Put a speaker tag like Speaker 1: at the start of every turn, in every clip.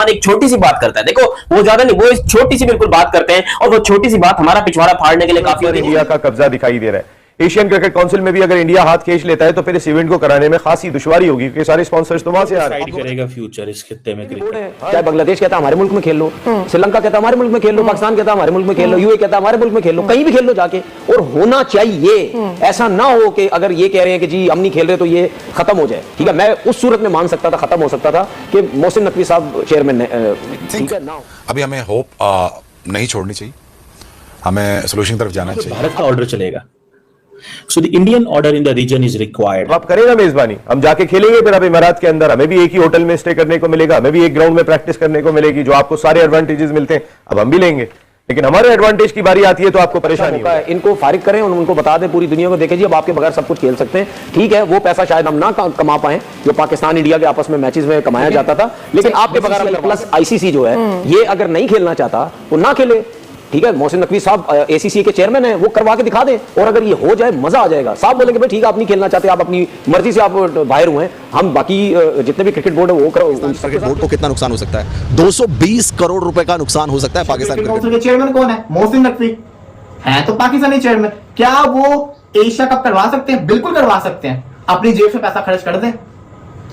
Speaker 1: एक छोटी सी बात करता है, देखो वो ज्यादा नहीं, वो इस छोटी सी बिल्कुल बात करते हैं और वो छोटी सी बात हमारा पिछवाड़ा फाड़ने के लिए काफी होती है।
Speaker 2: इंडिया का कब्जा दिखाई दे रहा है। एशियन क्रिकेट काउंसिल में भी अगर इंडिया हाथ खींच लेता है तो फिर इस इवेंट को कराने में खासी दुश्वारी होगी क्योंकि सारे स्पॉन्सर्स तो वहां से आ रहे हैं।
Speaker 3: करेगा फ्यूचर इस खित्ते में क्रिकेट।
Speaker 4: चाहे बांग्लादेश कहता है हमारे मुल्क में खेल लो, श्रीलंका कहता है हमारे मुल्क में खेल लो, पाकिस्तान कहता है हमारे मुल्क में खेल लो, यूए कहता है हमारे मुल्क में खेल लो, कहीं भी खेल लो जाके। और होना चाहिए, ऐसा ना हो कि अगर ये कह रहे हैं कि जी हम नहीं खेल रहे तो ये खत्म हो जाए। ठीक है, मैं उस सूरत में मान सकता था, खत्म हो सकता था कि मोहसिन नकवी साहब चेयरमैन, ठीक है ना।
Speaker 5: अभी हमें होप नहीं छोड़नी चाहिए, हमें सोल्यूशन की तरफ जाना चाहिए।
Speaker 3: भारत का ऑर्डर चलेगा, so the Indian order in the region is required।
Speaker 2: आप करेगा मेजबानी, हम जाके खेलेंगे फिर अब इमारात के अंदर, हमें भी एक ही होटल में स्टे करने को मिलेगा, हमें भी एक ग्राउंड में प्रैक्टिस करने को मिलेगी, जो आपको सारे एडवांटेजेस मिलते हैं अब हम भी लेंगे। लेकिन हमारे एडवांटेज की बारी आती है तो आपको परेशानी होता है।
Speaker 4: इनको फारिग करें और उनको बता दें पूरी दुनिया को, देखें जी अब आपके बगैर सब कुछ खेल सकते हैं। ठीक है, वो पैसा शायद हम ना कमा पाए जो पाकिस्तान इंडिया के आपस में मैचेस में कमाया जाता था, लेकिन आपके बगैर प्लस आईसीसी जो है ये अगर नहीं खेलना चाहता तो ना खेले। ठीक है, मोहसिन नकवी साहब एसीसी के चेयरमैन हैं, वो करवा के दिखा दें और अगर ये हो जाए मजा आ जाएगा। साहब बोलेंगे भाई ठीक है आप नहीं खेलना चाहते, आप अपनी मर्जी से आप बाहर हुए हैं, हम बाकी जितने भी क्रिकेट बोर्ड है वो करो।
Speaker 6: क्रिकेट बोर्ड को कितना नुकसान हो सकता है? 220 करोड़ रुपए का नुकसान हो सकता है पाकिस्तान
Speaker 7: क्रिकेट के चेयरमैन कौन है? मोहसिन नकवी है, तो पाकिस्तानी चेयरमैन। क्या वो एशिया कप करवा सकते हैं? बिल्कुल करवा सकते हैं, अपनी जेब से पैसा खर्च कर दें।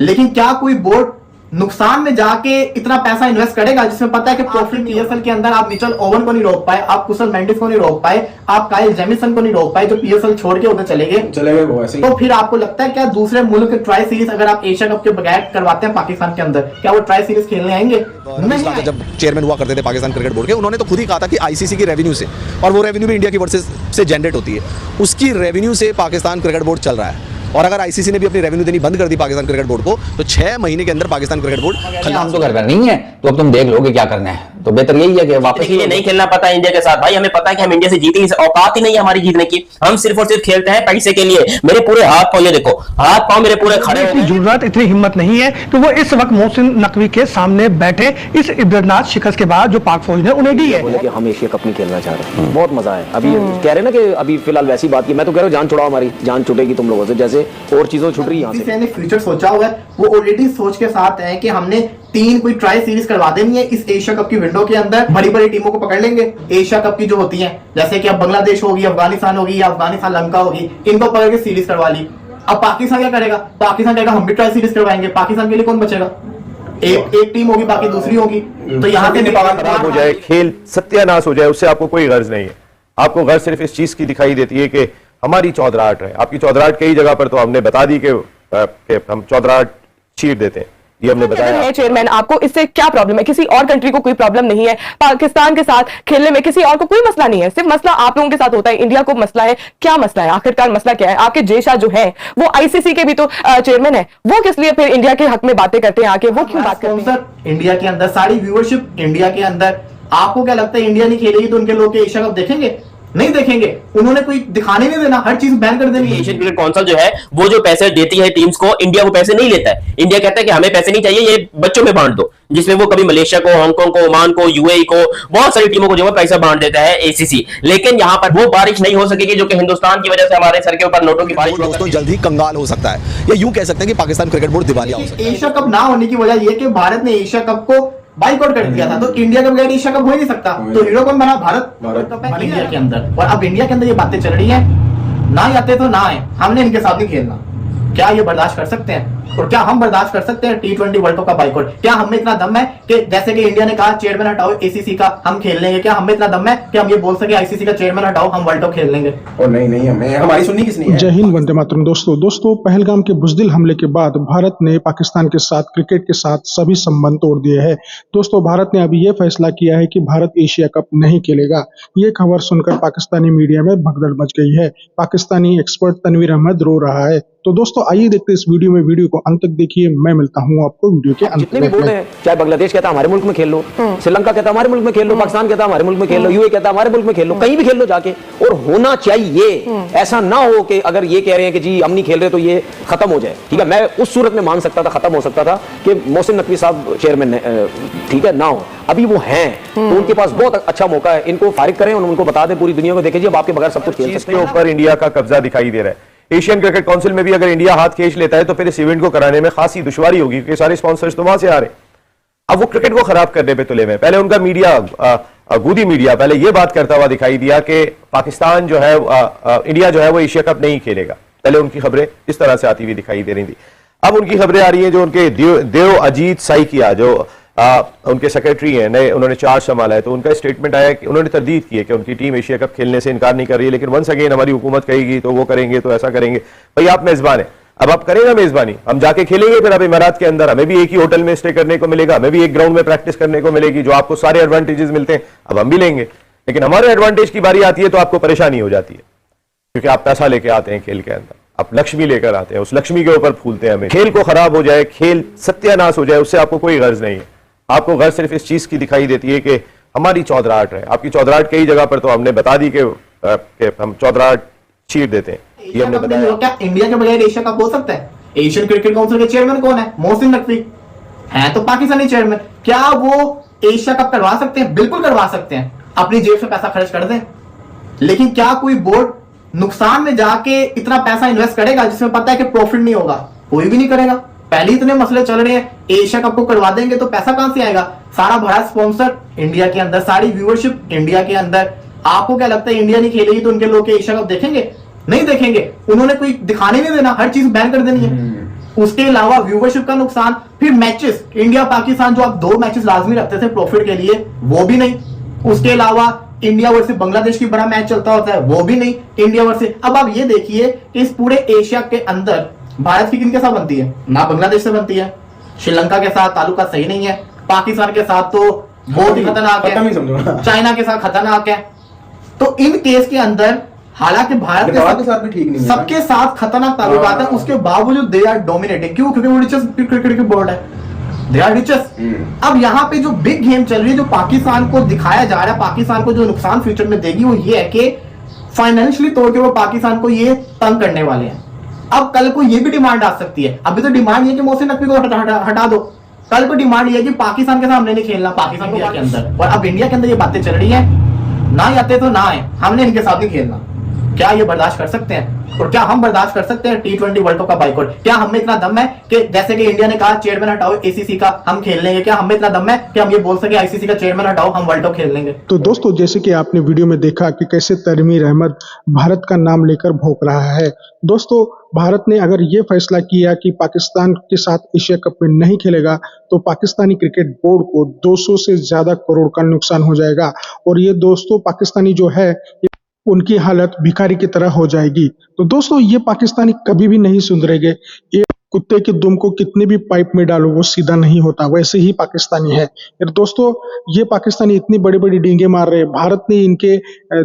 Speaker 7: लेकिन क्या कोई बोर्ड नुकसान में जाके इतना पैसा इन्वेस्ट करेगा जिसमें पता है कि प्रॉफिट पीएसएल के अंदर आप मिचेल ओवन को नहीं रोक पाए, आप कुशल मेंडिस को नहीं रोक पाए, आप काइल जेमिसन को नहीं रोक पाए जो पीएसएल छोड़ के उधर चले गए वो ऐसे। तो फिर आपको लगता है क्या दूसरे मुल्क के ट्राई सीरीज अगर आप एशिया कप के बगैर करवाते हैं पाकिस्तान के अंदर, क्या वो ट्राई सीरीज खेलने आएंगे? नहीं।
Speaker 6: जब चेयरमैन हुआ करते थे पाकिस्तान क्रिकेट बोर्ड के, उन्होंने तो खुद ही कहा था कि आईसीसी की रेवेन्यू से, और वो रेवेन्यू भी इंडिया की वर्सेस से जनरेट होती है, उसकी रेवेन्यू से पाकिस्तान क्रिकेट बोर्ड चल रहा है। और अगर आईसीसी ने भी अपनी रेवेन्यू देनी बंद कर दी पाकिस्तान क्रिकेट बोर्ड को तो 6 महीने के अंदर पाकिस्तान क्रिकेट बोर्ड
Speaker 8: हम तो घर पर नहीं है, तो अब तुम देख लोगे क्या करना है। तो बेहतर यही है कि वापस
Speaker 1: ये नहीं खेलना पता इंडिया के साथ। भाई हमें पता है कि हम इंडिया से जीतेंगे, औकात ही नहीं है हमारी जीतने की, हम सिर्फ और सिर्फ खेलते हैं पैसे के लिए। मेरे पूरे हाथ पांव, ये देखो हाथ पांव मेरे पूरे खड़े।
Speaker 9: इतनी जुर्रत, इतनी हिम्मत नहीं है कि वो इस वक्त मोहसिन नकवी के सामने बैठे इस इब्रतनाक शिकस्त के बाद जो पाक फौज ने उन्हें दी है।
Speaker 4: बोले कि हम एशिया कप नहीं खेलना चाह रहे, बहुत मजा है। अभी कह रहे ना कि अभी फिलहाल वैसी बात की, मैं तो कह रहा हूँ जान छुड़ाओ, हमारी जान छुटेगी तुम लोगों से, जैसे और चीजों छुट रही है।
Speaker 7: ने फ्यूचर सोचा हुआ है, वो ऑलरेडी सोच के साथ है कि हमने 3 कोई ट्राई सीरीज करवा देनी है इस एशिया कप की विंडो के अंदर। बड़ी बड़ी टीमों को पकड़ लेंगे एशिया कप की जो होती हैं, जैसे कि अब बांग्लादेश होगी, अफगानिस्तान होगी या अफगानिस्तान लंका होगी, इनको पकड़ के सीरीज करवा ली। अब पाकिस्तान क्या करेगा? पाकिस्तान कहेगा हम भी ट्राई सीरीज करवाएंगे, पाकिस्तान के लिए कौन बचेगा? एक टीम होगी, बाकी दूसरी होगी। तो यहाँ से
Speaker 2: खराब हो जाए, खेल सत्यानाश हो जाए, उससे आपको कोई गर्ज नहीं है। आपको गर्ज सिर्फ इस चीज की दिखाई देती है कि हमारी चौधराहट है। आपकी चौधराहट कई जगह पर तो हमने बता दी कि हम चौधराहट चीर देते हैं, ये हमने बताया।
Speaker 10: चेयरमैन आपको इससे क्या प्रॉब्लम है? किसी और कंट्री को कोई प्रॉब्लम नहीं है, पाकिस्तान के साथ खेलने में किसी और को कोई मसला नहीं है, सिर्फ मसला आप लोगों के साथ होता है। इंडिया को मसला है, क्या मसला है आखिरकार? मसला क्या है? आपके जेशा जो है वो आईसीसी के भी तो चेयरमैन है, वो किस लिए फिर इंडिया के हक में बातें करते हैं आके? वो क्यों बात करते हैं?
Speaker 7: इंडिया के अंदर सारी व्यूअरशिप इंडिया के अंदर। आपको क्या लगता है इंडिया नहीं खेलेगी तो उनके लोग एशिया कप देखेंगे? नहीं देखेंगे, उन्होंने कोई दिखाने नहीं देना, हर चीज बैन कर देनी है।
Speaker 1: एशियन क्रिकेट काउंसिल जो है वो जो पैसे देती है टीम्स को, इंडिया वो पैसे नहीं लेता है। इंडिया कहता है कि हमें पैसे नहीं चाहिए, ये बच्चों में बांट दो, जिसमें वो कभी मलेशिया को, हांगकांग को, ओमान को, यूएई को, बहुत सारी टीमों को जो है पैसा बांट देता है एसीसी। लेकिन यहाँ पर वो बारिश नहीं हो सकेगी जो कि हिंदुस्तान की वजह से हमारे सर के ऊपर नोटों की बारिश
Speaker 6: दोस्तों जल्द ही कंगाल हो सकता है, या यूं कह सकते हैं कि पाकिस्तान क्रिकेट बोर्ड दिवालिया हो सकता है।
Speaker 7: एशिया कप ना होने की वजह यह कि भारत ने एशिया कप को बाइकआउट कर दिया था, तो इंडिया के बगैर एशिया कप हो ही नहीं सकता। तो हीरो कौन बना? भारत कप है इंडिया के अंदर। और अब इंडिया के अंदर ये बातें चल रही है, ना आते तो ना आए, हमने इनके साथ नहीं खेलना। क्या ये बर्दाश्त कर सकते हैं? और क्या हम बर्दाश्त कर सकते हैं T20 वर्ल्ड कप का बाइकआउट? क्या हमें इतना दम है कि जैसे कि इंडिया ने कहा चेयरमैन हटाओ एसीसी का, हम खेल लेंगे? क्या हमें इतना दम है कि हम ये बोल सके आईसीसी का चेयरमैन हटाओ, हम वर्ल्ड कप खेल लेंगे?
Speaker 11: और नहीं हमें हमारी सुननी किसने है?
Speaker 9: जय हिंद, वंदे मातरम। दोस्तों पहलगाम के बुज़दिल हमले के बाद भारत ने पाकिस्तान के साथ, क्रिकेट के साथ सभी संबंध तोड़ दिए हैं। दोस्तों भारत ने अभी ये फैसला किया है कि भारत एशिया कप नहीं खेलेगा। ये खबर सुनकर पाकिस्तानी मीडिया में भगदड़ मच गई है। पाकिस्तानी एक्सपर्ट तनवीर अहमद रो रहा है। तो दोस्तों आइए देखते हैं इस वीडियो में, वीडियो को अंत तक देखिए। मैं मिलता हूं आपको वीडियो के अंत
Speaker 4: जितने भी बोर्ड हैं, चाहे बांग्लादेश कहता है हमारे मुल्क में खेल लो, श्रीलंका कहता है हमारे मुल्क में खेल लो, पाकिस्तान कहता है हमारे मुल्क में खेल लो, यूए कहता है हमारे मुल्क में खेल लो, कहीं भी खेल लो जाके। और होना चाहिए, ऐसा ना हो कि अगर ये कह रहे हैं कि जी हम नहीं खेल रहे तो ये खत्म हो जाए। ठीक है, मैं उस सूरत में मान सकता था, खत्म हो सकता था कि मोहसिन नकवी साहब चेयरमैन, ठीक है ना हो, अभी वो हैं तो उनके पास बहुत अच्छा मौका है, इनको फारिग करें और उनको बता दें पूरी दुनिया को, देखें जी अब आपके बगैर सब कुछ खेल सकते हैं।
Speaker 2: ऊपर इंडिया का कब्जा दिखाई दे रहा है। एशियन क्रिकेट काउंसिल में भी अगर इंडिया हाथ खींच लेता है तो फिर इस इवेंट को कराने में खासी दुश्वारी होगी क्योंकि सारे स्पॉन्सर्स तो वहां से आ रहे हैं। अब वो क्रिकेट को खराब करने पे तुले हुए हैं। पहले उनका मीडिया, गोदी मीडिया पहले ये बात करता हुआ दिखाई दिया कि पाकिस्तान जो है, इंडिया जो है वो एशिया कप नहीं खेलेगा। पहले उनकी खबरें इस तरह से आती हुई दिखाई दे रही थी। अब उनकी खबरें आ रही हैं जो उनके देव अजीत साइकिया जो उनके सेक्रेटरी हैं, नए उन्होंने चार्ज संभाला है, तो उनका स्टेटमेंट आया कि उन्होंने तरदीद की है कि उनकी टीम एशिया कप खेलने से इनकार नहीं कर रही है, लेकिन वंस अगेन हमारी हुकूमत कहेगी तो वो करेंगे, तो ऐसा करेंगे। भाई आप मेजबान हैं, अब आप करें ना मेजबानी, हम जाके खेलेंगे फिर अब इमारात के अंदर, हमें भी एक ही होटल में स्टे करने को मिलेगा, हमें भी एक ग्राउंड में प्रैक्टिस करने को मिलेगी, जो आपको सारे एडवांटेजेस मिलते हैं अब हम भी लेंगे। लेकिन हमारे एडवांटेज की बारी आती है तो आपको परेशानी हो जाती है, क्योंकि आप पैसा लेके आते हैं खेल के अंदर, आप लक्ष्मी लेकर आते हैं, उस लक्ष्मी के ऊपर फूलते हैं हमें। खेल को खराब हो जाए, खेल सत्यानाश हो जाए, उससे आपको कोई गर्ज नहीं है। आपको गर्ज सिर्फ इस चीज की दिखाई देती है कि हमारी चौधराहट है। आपकी चौधराहट कई जगह पर तो हमने बता दी कि हम चौधराहट छीट देते हैं। ये हमने बताया।
Speaker 7: क्या इंडिया के बगैर एशिया कप हो सकता है? एशियन क्रिकेट काउंसिल के चेयरमैन कौन है? मोहसिन नकवी है तो पाकिस्तानी चेयरमैन। क्या वो एशिया कप करवा सकते हैं? बिल्कुल करवा सकते हैं, अपनी जेब से पैसा खर्च कर दें। लेकिन क्या कोई बोर्ड नुकसान में जाके इतना पैसा इन्वेस्ट करेगा जिसमें पता है कि प्रॉफिट नहीं होगा? कोई भी नहीं करेगा। पहले इतने मसले चल रहे हैं, एशिया कप को करवा देंगे तो पैसा कहां से आएगा? सारा बड़ा स्पॉन्सर इंडिया के अंदर, सारी व्यूअरशिप इंडिया के अंदर। आपको क्या लगता है इंडिया नहीं खेलेगी तो उनके लोग एशिया कप देखेंगे? नहीं देखेंगे। उन्होंने कोई दिखाने नहीं देना, हर चीज बैन कर देनी है। उसके अलावा व्यूअरशिप का नुकसान, फिर मैचेस इंडिया पाकिस्तान जो आप 2 मैचेस लाजमी रखते थे प्रॉफिट के लिए, वो भी नहीं। उसके अलावा इंडिया वर्सेस बांग्लादेश की बड़ा मैच चलता होता है, वो भी नहीं। इंडिया वर्सेस, अब आप ये देखिए इस पूरे एशिया के अंदर भारत की किनके साथ बनती है? ना बांग्लादेश से बनती है, श्रीलंका के साथ ताल्लुकात सही नहीं है, पाकिस्तान के साथ तो बहुत ही खतरनाक है, चाइना के साथ खतरनाक है। तो इन केस के अंदर हालांकि भारत के साथ भी ठीक नहीं है, सबके साथ खतरनाक ताल्लुकात है, उसके बावजूद दे आर डोमिनेटिंग। क्यों? क्योंकि वो रिचेस्ट क्रिकेट की बोर्ड है, दे आर रिचेस्ट। अब यहाँ पे जो बिग गेम चल रही है, जो पाकिस्तान को दिखाया जा रहा है, पाकिस्तान को जो नुकसान फ्यूचर में देगी वो ये है कि फाइनेंशियली तौर पे वो पाकिस्तान को ये तंग करने वाले हैं। अब कल को ये भी डिमांड आ सकती है। अभी तो डिमांड ये कि मोहसिन नकवी को हटा दो, कल को डिमांड ये कि पाकिस्तान के सामने नहीं खेलना, पाकिस्तान के अंदर। और अब इंडिया के अंदर ये बातें चल रही है, ना आते तो ना आए, हमने इनके साथ नहीं खेलना। क्या ये बर्दाश्त कर सकते हैं? और क्या हम बर्दाश्त कर सकते हैं T20 वर्ल्ड कप का बाइकआउट? क्या हमें इतना दम है कि जैसे कि इंडिया ने कहा चेयरमैन हटाओ ACC का, हम खेल लेंगे? क्या हमें इतना दम है कि हम ये बोल सके ICC का चेयरमैन हटाओ, हम वर्ल्ड कप खेल लेंगे?
Speaker 9: तो दोस्तों, जैसे कि आपने वीडियो में देखा कि कैसे तनवीर अहमद भारत का नाम लेकर भौंक रहा है। दोस्तों, भारत ने अगर ये फैसला किया कि पाकिस्तान के साथ एशिया कप में नहीं खेलेगा तो पाकिस्तानी क्रिकेट बोर्ड को 200 से ज्यादा करोड़ का नुकसान हो जाएगा। और ये दोस्तों पाकिस्तानी जो है उनकी हालत भिखारी की तरह हो जाएगी। तो दोस्तों, ये पाकिस्तानी कभी भी नहीं सुधरेंगे। ये कुत्ते के दुम को कितने भी पाइप में डालो वो सीधा नहीं होता, वैसे ही पाकिस्तानी है। फिर दोस्तों, ये पाकिस्तानी इतनी बड़ी बड़ी डींगे मार रहे हैं। भारत ने इनके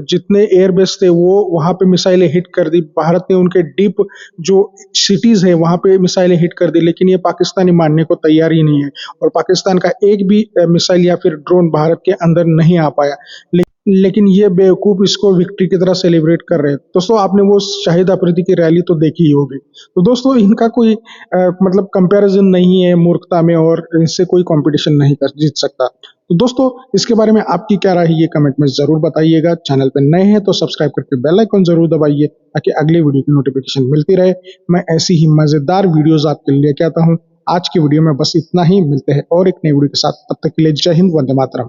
Speaker 9: जितने एयरबेस थे वो वहां पे मिसाइलें हिट कर दी, भारत ने उनके डीप जो सिटीज है वहां पे मिसाइलें हिट कर दी, लेकिन ये पाकिस्तानी मानने को तैयार ही नहीं है। और पाकिस्तान का एक भी मिसाइल या फिर ड्रोन भारत के अंदर नहीं आ पाया, लेकिन ये बेवकूफ इसको विक्ट्री की तरह सेलिब्रेट कर रहे हैं। दोस्तों, आपने वो शाहिद अफरीदी की रैली तो देखी ही होगी। तो दोस्तों, इनका कोई मतलब कंपैरिजन नहीं है मूर्खता में, और इनसे कोई कंपटीशन नहीं कर जीत सकता। तो दोस्तों, इसके बारे में आपकी क्या राय है ये कमेंट में जरूर बताइएगा। चैनल पर नए हैं तो सब्सक्राइब करके बेल आइकन जरूर दबाइए ताकि अगले वीडियो की नोटिफिकेशन मिलती रहे। मैं ऐसी ही मजेदार वीडियोज आपके लिए लेके आता हूँ। आज की वीडियो में बस इतना ही, मिलते हैं और एक नई वीडियो के साथ। तब तक के लिए जय हिंद, वंदे मातरम।